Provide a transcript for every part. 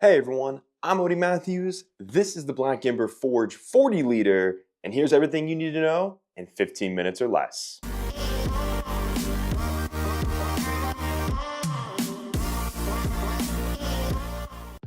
Hey everyone, I'm Odie Matthews. This is the Black Ember Forge 40 liter, and here's everything you need to know in 15 minutes or less.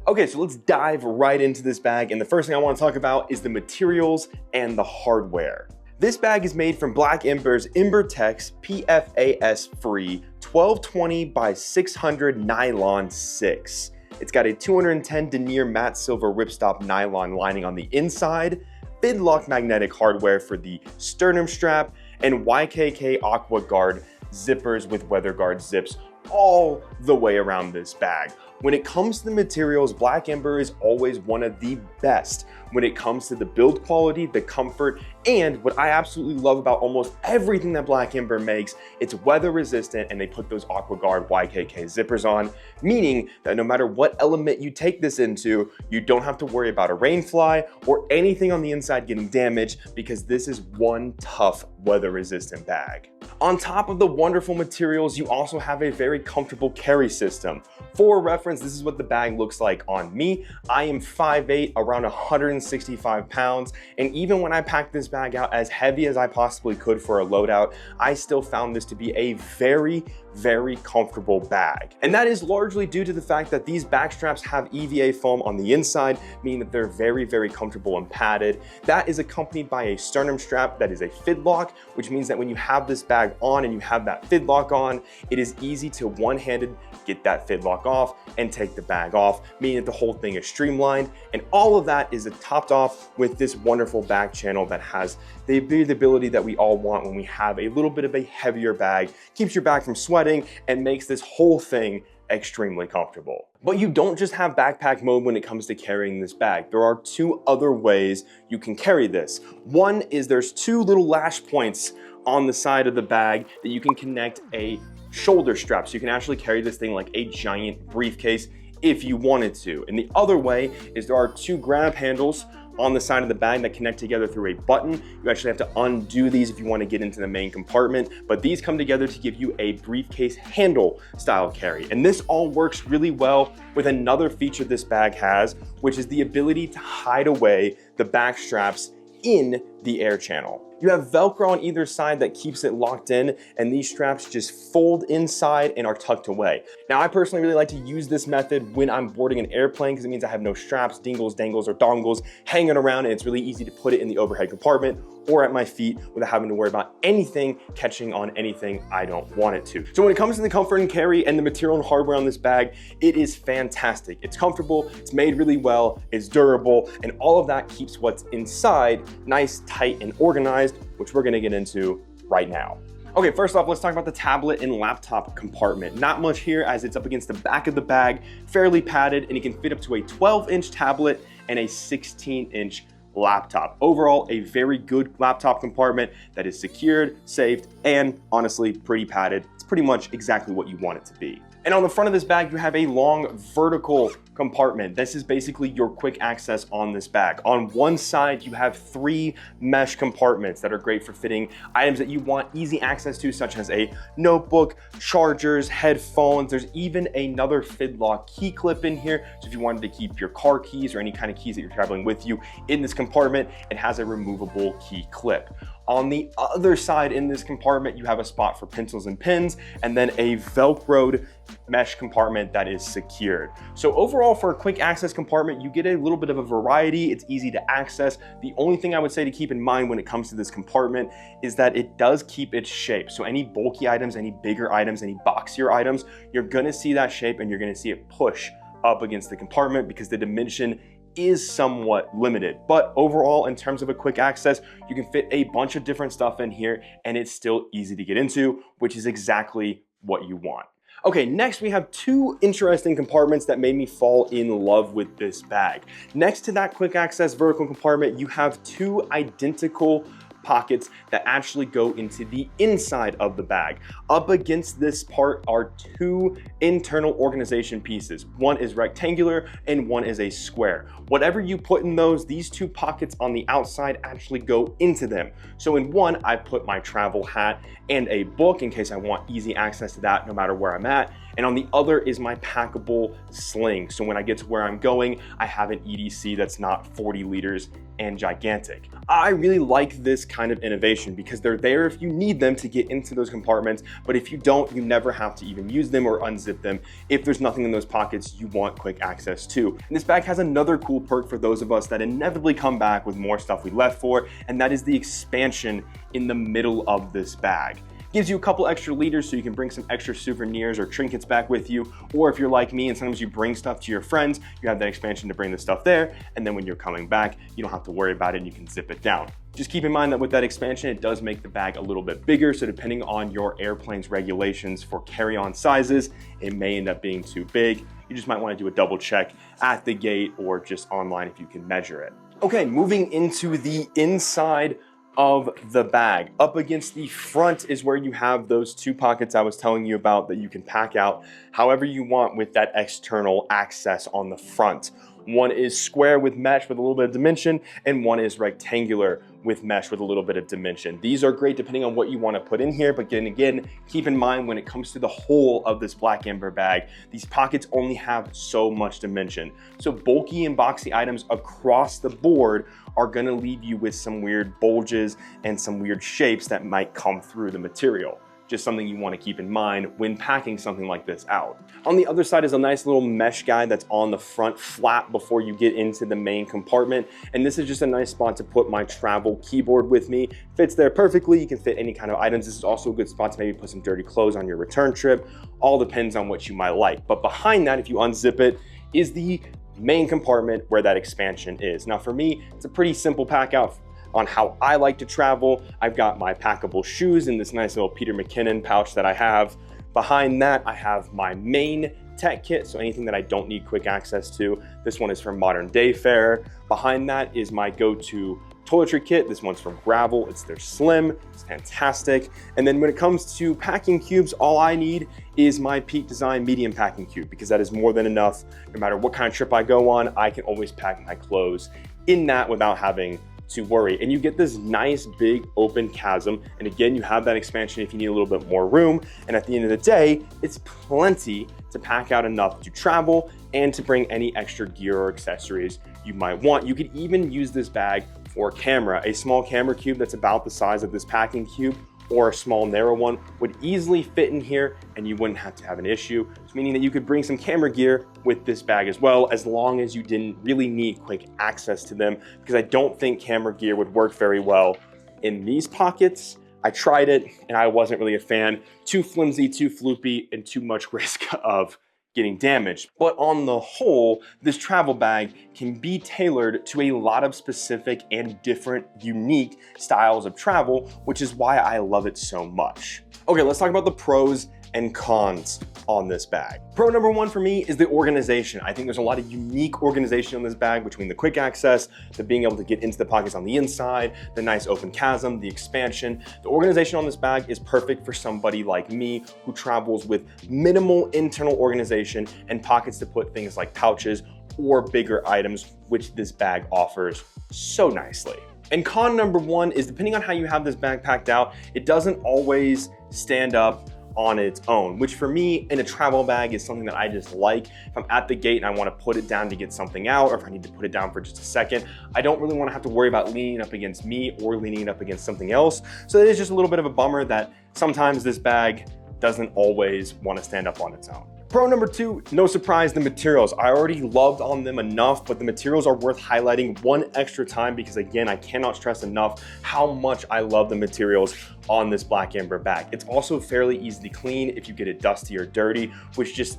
Okay, so let's dive right into this bag, and the first thing I want to talk about is the materials and the hardware. This bag is made from Black Ember's EmberTex PFAS-free 1220 by 600 nylon 6. It's got a 210 denier matte silver ripstop nylon lining on the inside, Fidlock magnetic hardware for the sternum strap, and YKK Aqua Guard zippers with weather guard zips all the way around this bag. When it comes to the materials, Black Ember is always one of the best when it comes to the build quality, the comfort, and what I absolutely love about almost everything that Black Ember makes, it's weather resistant and they put those AquaGuard YKK zippers on, meaning that no matter what element you take this into, you don't have to worry about a rain fly or anything on the inside getting damaged because this is one tough weather resistant bag. On top of the wonderful materials, you also have a very comfortable carry system. For reference, this is what the bag looks like on me. I am 5'8", around 165 pounds, and even when I packed this bag out as heavy as I possibly could for a loadout, I still found this to be a very comfortable bag. And that is largely due to the fact that these back straps have EVA foam on the inside, meaning that they're very comfortable and padded. That is accompanied by a sternum strap that is a Fidlock, which means that when you have this bag on and you have that Fidlock on, it is easy to one-handed get that Fidlock off and take the bag off, meaning that the whole thing is streamlined. And all of that is topped off with this wonderful back channel that has the breathability that we all want when we have a little bit of a heavier bag, keeps your bag from sweating, and makes this whole thing extremely comfortable. But you don't just have backpack mode when it comes to carrying this bag. There are two other ways you can carry this. One is there's two little lash points on the side of the bag that you can connect a shoulder strap, so you can actually carry this thing like a giant briefcase if you wanted to. And the other way is there are two grab handles on the side of the bag that connect together through a button. You actually have to undo these if you want to get into the main compartment, but these come together to give you a briefcase handle style carry. And this all works really well with another feature this bag has, which is the ability to hide away the back straps in the air channel. You have Velcro on either side that keeps it locked in, and these straps just fold inside and are tucked away. Now, I personally really like to use this method when I'm boarding an airplane because it means I have no straps, dingles, dangles, or dongles hanging around, and it's really easy to put it in the overhead compartment or at my feet without having to worry about anything catching on anything I don't want it to. So when it comes to the comfort and carry and the material and hardware on this bag, it is fantastic. It's comfortable, it's made really well, it's durable, and all of that keeps what's inside nice, tight, and organized, which we're gonna get into right now. Okay, first off, let's talk about the tablet and laptop compartment. Not much here as it's up against the back of the bag, fairly padded, and it can fit up to a 12-inch tablet and a 16-inch laptop. Overall, a very good laptop compartment that is secured, safe, and honestly pretty padded. It's pretty much exactly what you want it to be. And on the front of this bag, you have a long vertical compartment. This is basically your quick access on this bag. On one side, you have 3 mesh compartments that are great for fitting items that you want easy access to, such as a notebook, chargers, headphones. There's even another Fidlock key clip in here. So if you wanted to keep your car keys or any kind of keys that you're traveling with you in this compartment, it has a removable key clip. On the other side in this compartment, you have a spot for pencils and pens, and then a Velcroed mesh compartment that is secured. So overall, for a quick access compartment, you get a little bit of a variety. It's easy to access. The only thing I would say to keep in mind when it comes to this compartment is that it does keep its shape. So any bulky items, any bigger items, any boxier items, you're gonna see that shape and you're gonna see it push up against the compartment because the dimension is somewhat limited. But overall, in terms of a quick access, you can fit a bunch of different stuff in here and it's still easy to get into, which is exactly what you want. Okay, next we have 2 interesting compartments that made me fall in love with this bag. Next to that quick access vertical compartment, you have 2 identical pockets that actually go into the inside of the bag. Up against this part are 2 internal organization pieces. One is rectangular and one is a square. Whatever you put in those, these 2 pockets on the outside actually go into them. So in one, I put my travel hat and a book in case I want easy access to that no matter where I'm at. and on the other is my packable sling. So when I get to where I'm going, I have an EDC that's not 40 liters and gigantic. I really like this kind of innovation because they're there if you need them to get into those compartments, but if you don't, you never have to even use them or unzip them if there's nothing in those pockets you want quick access to. And this bag has another cool perk for those of us that inevitably come back with more stuff we left for, and that is the expansion in the middle of this bag. Gives you a couple extra liters so you can bring some extra souvenirs or trinkets back with you, or if you're like me and sometimes you bring stuff to your friends, you have that expansion to bring the stuff there, and then when you're coming back, you don't have to worry about it and you can zip it down. Just keep in mind that with that expansion, it does make the bag a little bit bigger, so depending on your airplane's regulations for carry-on sizes, it may end up being too big. You just might want to do a double check at the gate or just online if you can measure it. Okay, moving into the inside of the bag. Up against the front is where you have those two pockets I was telling you about that you can pack out however you want with that external access on the front. One is square with mesh with a little bit of dimension, and one is rectangular with mesh with a little bit of dimension. These are great depending on what you want to put in here, but again, keep in mind when it comes to the whole of this Black Ember bag, these pockets only have so much dimension. So bulky and boxy items across the board are gonna leave you with some weird bulges and some weird shapes that might come through the material. Just something you want to keep in mind when packing something like this out. On the other side is a nice little mesh guide that's on the front flap before you get into the main compartment. And this is just a nice spot to put my travel keyboard with me. Fits there perfectly. You can fit any kind of items. This is also a good spot to maybe put some dirty clothes on your return trip. All depends on what you might like. But behind that, if you unzip it, is the main compartment where that expansion is. Now for me, it's a pretty simple pack out on how I like to travel. I've got my packable shoes in this nice little Peter McKinnon pouch that I have. Behind that, I have my main tech kit, so anything that I don't need quick access to. This one is from Modern Day Fare. Behind that is my go-to toiletry kit. This one's from Gravel. It's their Slim. It's fantastic. And then when it comes to packing cubes, all I need is my Peak Design medium packing cube because that is more than enough. No matter what kind of trip I go on, I can always pack my clothes in that without having to worry. And you get this nice big open chasm, and again you have that expansion if you need a little bit more room, and at the end of the day it's plenty to pack out enough to travel and to bring any extra gear or accessories you might want. You could even use this bag for camera. A small camera cube that's about the size of this packing cube or a small narrow one would easily fit in here and you wouldn't have to have an issue. So meaning that you could bring some camera gear with this bag as well, as long as you didn't really need quick access to them, because I don't think camera gear would work very well in these pockets. I tried it and I wasn't really a fan. Too flimsy, too floopy, and too much risk of getting damaged. But on the whole, this travel bag can be tailored to a lot of specific and different, unique styles of travel, which is why I love it so much. Okay, let's talk about the pros and cons on this bag. Pro number one for me is the organization. I think there's a lot of unique organization on this bag between the quick access, the being able to get into the pockets on the inside, the nice open chasm, the expansion. The organization on this bag is perfect for somebody like me who travels with minimal internal organization and pockets to put things like pouches or bigger items, which this bag offers so nicely. And con number one is, depending on how you have this bag packed out, it doesn't always stand up on its own, which for me in a travel bag is something that I just like. If I'm at the gate and I want to put it down to get something out, or if I need to put it down for just a second, I don't really want to have to worry about leaning up against me or leaning up against something else. So it is just a little bit of a bummer that sometimes this bag doesn't always want to stand up on its own. Pro number two, no surprise, the materials. I already loved on them enough, but the materials are worth highlighting one extra time because again, I cannot stress enough how much I love the materials on this Black Ember bag. It's also fairly easy to clean if you get it dusty or dirty, which just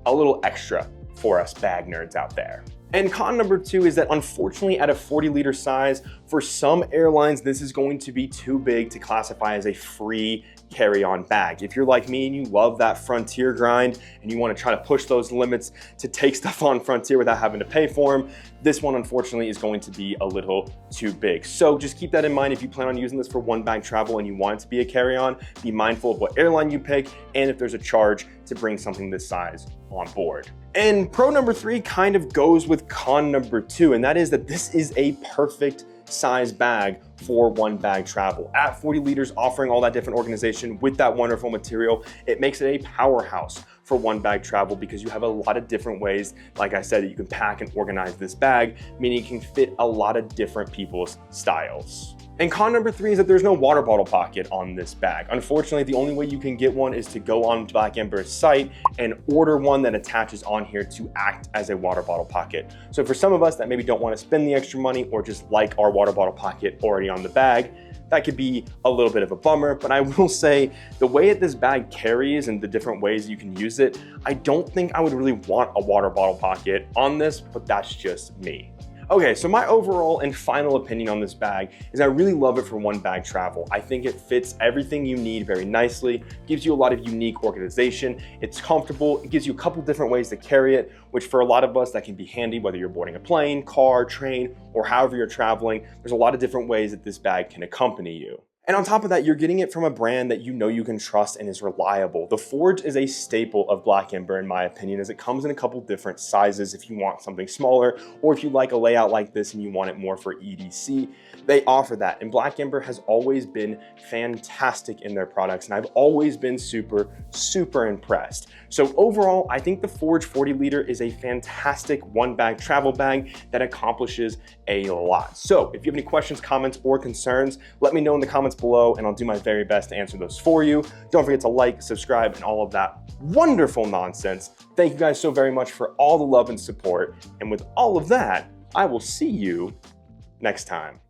a little extra for us bag nerds out there. And con number two is that unfortunately at a 40-liter size, for some airlines, this is going to be too big to classify as a free carry-on bag. If you're like me and you love that Frontier grind and you want to try to push those limits to take stuff on Frontier without having to pay for them, this one unfortunately is going to be a little too big. So just keep that in mind if you plan on using this for one bag travel and you want it to be a carry-on. Be mindful of what airline you pick and if there's a charge to bring something this size on board. And pro number three kind of goes with con number two, and that is that this is a perfect size bag for one bag travel. At 40 liters, offering all that different organization with that wonderful material, it makes it a powerhouse for one bag travel because you have a lot of different ways, like I said, that you can pack and organize this bag, meaning it can fit a lot of different people's styles. And con number 3 is that there's no water bottle pocket on this bag. Unfortunately, the only way you can get one is to go on Black Ember's site and order one that attaches on here to act as a water bottle pocket. So for some of us that maybe don't want to spend the extra money or just like our water bottle pocket already on the bag, that could be a little bit of a bummer, but I will say the way that this bag carries and the different ways you can use it, I don't think I would really want a water bottle pocket on this, but that's just me. Okay, so my overall and final opinion on this bag is I really love it for one bag travel. I think it fits everything you need very nicely, gives you a lot of unique organization, it's comfortable, it gives you a couple different ways to carry it, which for a lot of us that can be handy whether you're boarding a plane, car, train, or however you're traveling. There's a lot of different ways that this bag can accompany you. And on top of that, you're getting it from a brand that you know you can trust and is reliable. The Forge is a staple of Black Ember in my opinion, as it comes in a couple different sizes if you want something smaller, or if you like a layout like this and you want it more for EDC, they offer that. And Black Ember has always been fantastic in their products, and I've always been super, super impressed. So overall, I think the Forge 40 liter is a fantastic one bag travel bag that accomplishes a lot. So if you have any questions, comments, or concerns, let me know in the comments below and I'll do my very best to answer those for you. Don't forget to like, subscribe, and all of that wonderful nonsense. Thank you guys so very much for all the love and support. And with all of that, I will see you next time.